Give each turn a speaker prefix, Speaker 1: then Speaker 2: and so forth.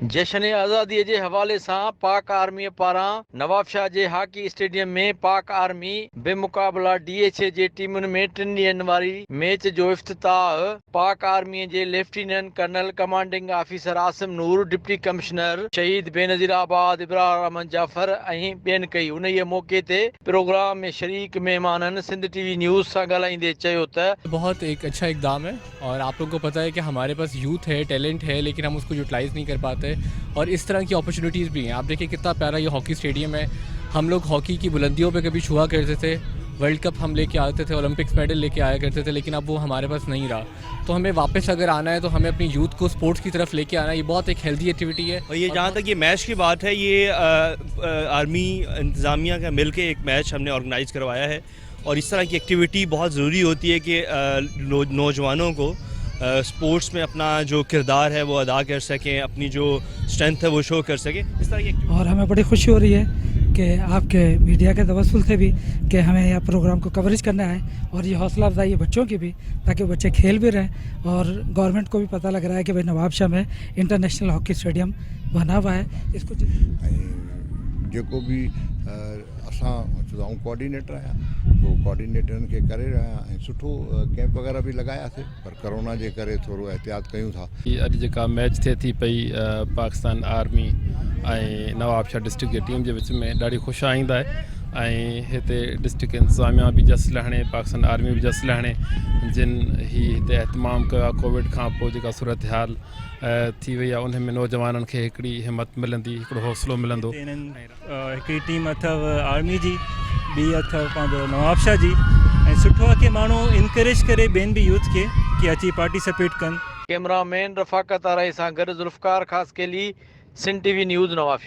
Speaker 1: जश्न आज़ादी के हवाले से पाक आर्मी पारा नवाबशाह के हॉकी स्टेडियम में पाक आर्मी बेमुकाबला DHA जे टीमुन में 3 ॾींहनि वारी मैच जो इफ्तिताह पाक आर्मी के lieutenant colonel commanding officer Asim Noor, deputy commissioner Shaheed Benazir आबाद इब्राहिम जाफर ऐं ॿियनि कई। उन मौके ते प्रोग्राम में शरीक मेहमान सिंध TV न्यूज़ से ॻाल्हाईंदे चयो त
Speaker 2: बहुत एक अच्छा इकदाम है और आप लोगों को पता है कि हमारे पास यूथ है, टैलेंट है, लेकिन हम उसको यूटिलाइज़ नहीं कर पाते और इस तरह की अपॉर्चुनिटीज़ भी हैं। आप देखिए कितना प्यारा ये हॉकी स्टेडियम है। हम लोग हॉकी की बुलंदियों पे कभी छुआ करते थे, वर्ल्ड कप हम लेके आते थे, ओलंपिक्स मेडल लेके आया करते थे, लेकिन अब वो हमारे पास नहीं रहा। तो हमें वापस अगर आना है तो हमें अपनी यूथ को स्पोर्ट्स की तरफ लेके आना है। ये बहुत एक हेल्दी एक्टिविटी है।
Speaker 3: और ये जहाँ तक ये मैच की बात है, ये आर्मी इंतज़ामिया का मिल के एक मैच हमने ऑर्गेनाइज़ करवाया है और इस तरह की एक्टिविटी बहुत ज़रूरी होती है कि नौजवानों को स्पोर्ट्स में अपना जो किरदार है वो अदा कर सकें, अपनी जो स्ट्रेंथ है वो शो कर सकें, इस तरह की।
Speaker 4: और हमें बड़ी खुशी हो रही है कि आपके मीडिया के तवस्सुल से भी कि हमें यह प्रोग्राम को कवरेज करना है और ये हौसला अफजाई है बच्चों की भी, ताकि बच्चे खेल भी रहें और गवर्नमेंट को भी पता लग रहा है कि भाई नवाबशाह में इंटरनेशनल हॉकी स्टेडियम बना हुआ है। इसको
Speaker 5: जो भी असां चूं कोऑर्डिनेटर आहियां, तो कोऑर्डिनेटरनि खे करे रहिया ऐं सुठो कैंप वग़ैरह भी लगायासीं, पर कोरोना जे करे थोरो एहतियात कयूं था।
Speaker 6: अॼु जेका मैच थिए थी पई पाकिस्तान आर्मी ऐं नवाबशाह डिस्ट्रिक्ट जी टीम जे विच में ॾाढी ख़ुशि आईंदा आहे ऐं हिते डिस्ट्रिक्ट इंतज़ामिया बि जस लहणे, पाकिस्तान आर्मी बि जस लहणे, जिन ही हिते एहतमाम कयो आहे। कोविड खां पोइ जेका सूरत हाल थी वई आहे, उन में नौजवाननि खे हिकिड़ी हिमत मिलंदी, हिकिड़ो हौसलो मिलंदो।
Speaker 7: हिकिड़ी टीम अथव आर्मी जी, ॿी अथव पंहिंजो नवाबशाह जी, ऐं सुठो आहे कि माण्हू इनकरेज करे ॿियनि बि यूथ खे कि अची पार्टिसिपेट कनि।
Speaker 1: कैमरामैन रफ़ाकत आराई सां गॾु ज़ुल्फ़कार ख़ासकेली, सिंध TV न्यूज़ नवाबशाह।